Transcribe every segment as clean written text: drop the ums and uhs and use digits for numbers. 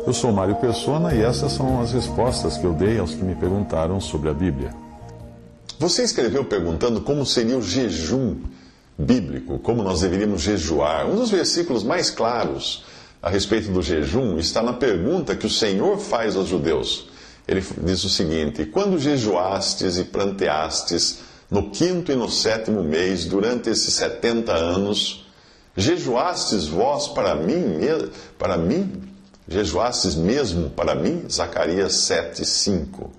Eu sou Mário Persona e essas são as respostas que eu dei aos que me perguntaram sobre a Bíblia. Você escreveu perguntando como seria o jejum bíblico, como nós deveríamos jejuar. Um dos versículos mais claros a respeito do jejum está na pergunta que o Senhor faz aos judeus. Ele diz o seguinte: quando jejuastes e pranteastes no 5º e no 7º mês, durante esses 70 anos, jejuastes vós para mim? Jejuastes mesmo para mim? Zacarias 7:5.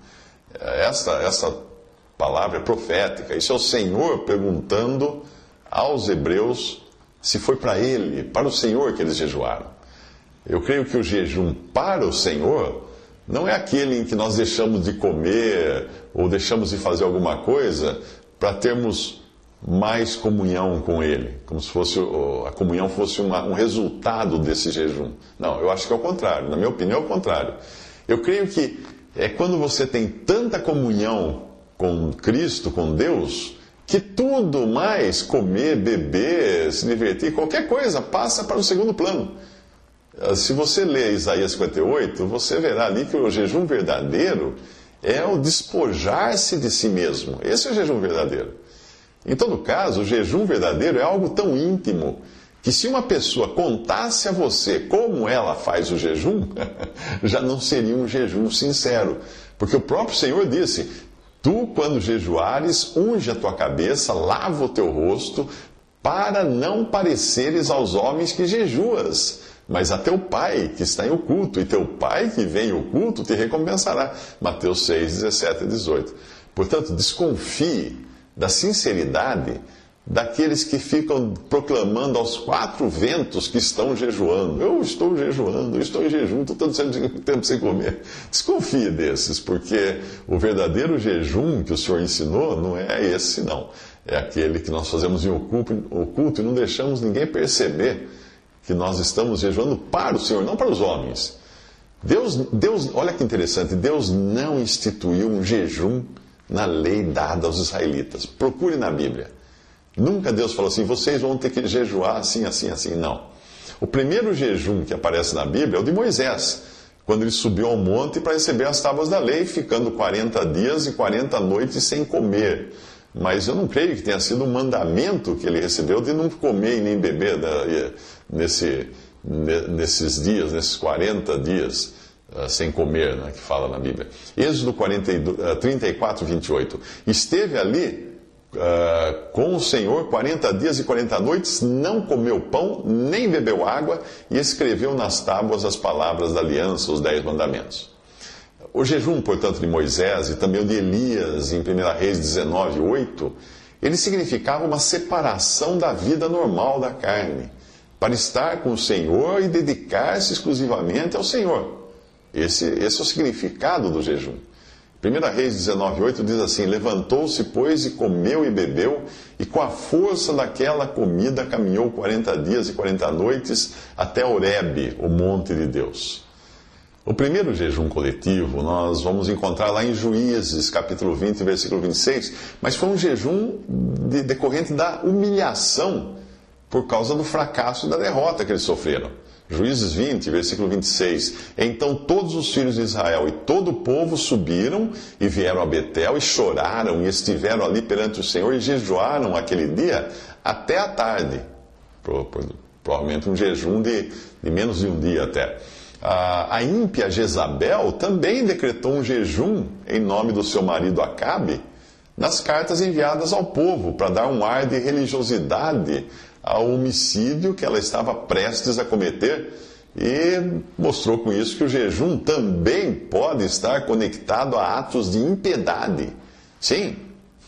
Esta palavra é profética. Isso é o Senhor perguntando aos hebreus se foi para Ele, para o Senhor que eles jejuaram. Eu creio que o jejum para o Senhor não é aquele em que nós deixamos de comer ou deixamos de fazer alguma coisa para termos mais comunhão com Ele, como se fosse a comunhão fosse um resultado desse jejum. Não, eu acho que é o contrário. Na minha opinião, é o contrário. Eu creio que é quando você tem tanta comunhão com Cristo, com Deus, que tudo mais, comer, beber, se divertir, qualquer coisa, passa para o segundo plano. Se você ler Isaías 58, você verá ali que o jejum verdadeiro é o despojar-se de si mesmo. Esse é o jejum verdadeiro. Em todo caso, o jejum verdadeiro é algo tão íntimo que se uma pessoa contasse a você como ela faz o jejum, já não seria um jejum sincero. Porque o próprio Senhor disse: tu, quando jejuares, unge a tua cabeça, lava o teu rosto, para não pareceres aos homens que jejuas, mas a teu Pai que está em oculto, e teu Pai que vem em oculto te recompensará. Mateus 6:17-18. Portanto, desconfie da sinceridade daqueles que ficam proclamando aos 4 ventos que estão jejuando. Eu estou jejuando, eu estou em jejum, estou tanto tempo sem comer. Desconfie desses, porque o verdadeiro jejum que o Senhor ensinou não é esse, não. É aquele que nós fazemos em oculto e não deixamos ninguém perceber que nós estamos jejuando para o Senhor, não para os homens. Deus, olha que interessante, Deus não instituiu um jejum na lei dada aos israelitas. Procure na Bíblia. Nunca Deus falou assim: vocês vão ter que jejuar assim, assim, assim. Não. O primeiro jejum que aparece na Bíblia é o de Moisés, quando ele subiu ao monte para receber as tábuas da lei, ficando 40 dias e 40 noites sem comer. Mas eu não creio que tenha sido um mandamento que ele recebeu de não comer e nem beber nesses dias, nesses 40 dias sem comer, né, que fala na Bíblia. Êxodo 34:28. Esteve ali com o Senhor 40 dias e 40 noites, não comeu pão, nem bebeu água, e escreveu nas tábuas as palavras da aliança, os 10 mandamentos. O jejum, portanto, de Moisés e também o de Elias, em 1 Reis 19:8, ele significava uma separação da vida normal da carne, para estar com o Senhor e dedicar-se exclusivamente ao Senhor. Esse é o significado do jejum. 1 Reis 19:8 diz assim: levantou-se, pois, e comeu e bebeu, e com a força daquela comida caminhou 40 dias e 40 noites até Horebe, o monte de Deus. O primeiro jejum coletivo nós vamos encontrar lá em Juízes, capítulo 20, versículo 26, mas foi um jejum decorrente da humilhação por causa do fracasso e da derrota que eles sofreram. Juízes 20, versículo 26. Então todos os filhos de Israel e todo o povo subiram e vieram a Betel e choraram e estiveram ali perante o Senhor e jejuaram aquele dia até a tarde. Provavelmente um jejum de menos de um dia até. A ímpia Jezabel também decretou um jejum em nome do seu marido Acabe nas cartas enviadas ao povo para dar um ar de religiosidade ao homicídio que ela estava prestes a cometer, e mostrou com isso que o jejum também pode estar conectado a atos de impiedade. Sim,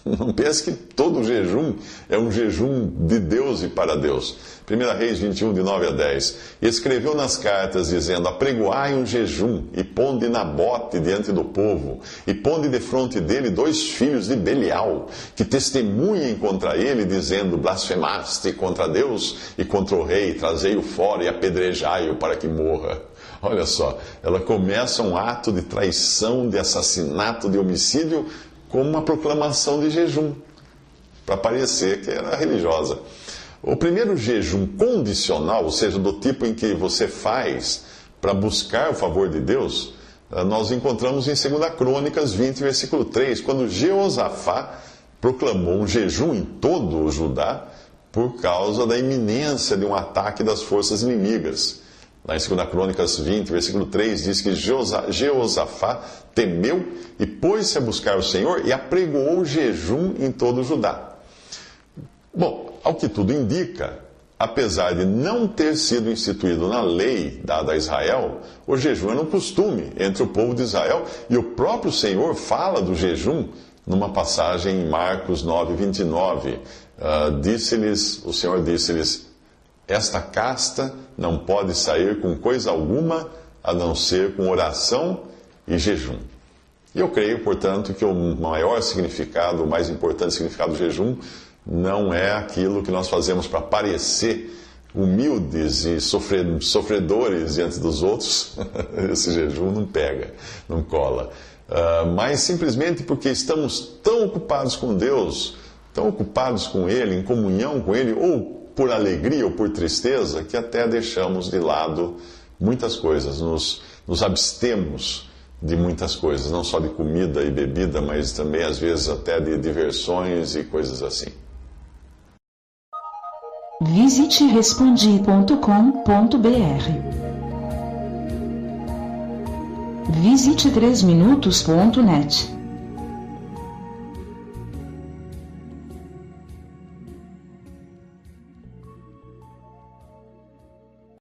não pense que todo jejum é um jejum de Deus e para Deus. 1 Reis 21, de 9 a 10. E escreveu nas cartas, dizendo: apregoai um jejum, e ponde Nabote diante do povo, e ponde defronte dele 2 filhos de Belial, que testemunhem contra ele, dizendo: blasfemaste contra Deus e contra o rei, trazei-o fora e apedrejai-o para que morra. Olha só, ela começa um ato de traição, de assassinato, de homicídio, com uma proclamação de jejum, para parecer que era religiosa. O primeiro jejum condicional, ou seja, do tipo em que você faz para buscar o favor de Deus, nós encontramos em 2 Crônicas 20, versículo 3, quando Jeosafá proclamou um jejum em todo o Judá por causa da iminência de um ataque das forças inimigas. Lá em 2 Crônicas 20, versículo 3, diz que Jeosafá temeu e pôs-se a buscar o Senhor e apregoou o jejum em todo o Judá. Bom, ao que tudo indica, apesar de não ter sido instituído na lei dada a Israel, o jejum era um costume entre o povo de Israel e o próprio Senhor fala do jejum numa passagem em Marcos 9, 29. O Senhor disse-lhes: esta casta não pode sair com coisa alguma a não ser com oração e jejum. E eu creio, portanto, que o maior significado, o mais importante significado do jejum não é aquilo que nós fazemos para parecer humildes e sofredores diante dos outros. Esse jejum não pega, não cola. Mas simplesmente porque estamos tão ocupados com Deus, tão ocupados com Ele, em comunhão com Ele, ou por alegria ou por tristeza, que até deixamos de lado muitas coisas, nos abstemos de muitas coisas, não só de comida e bebida, mas também às vezes até de diversões e coisas assim. Visite respondi.com.br. Visite 3minutos.net.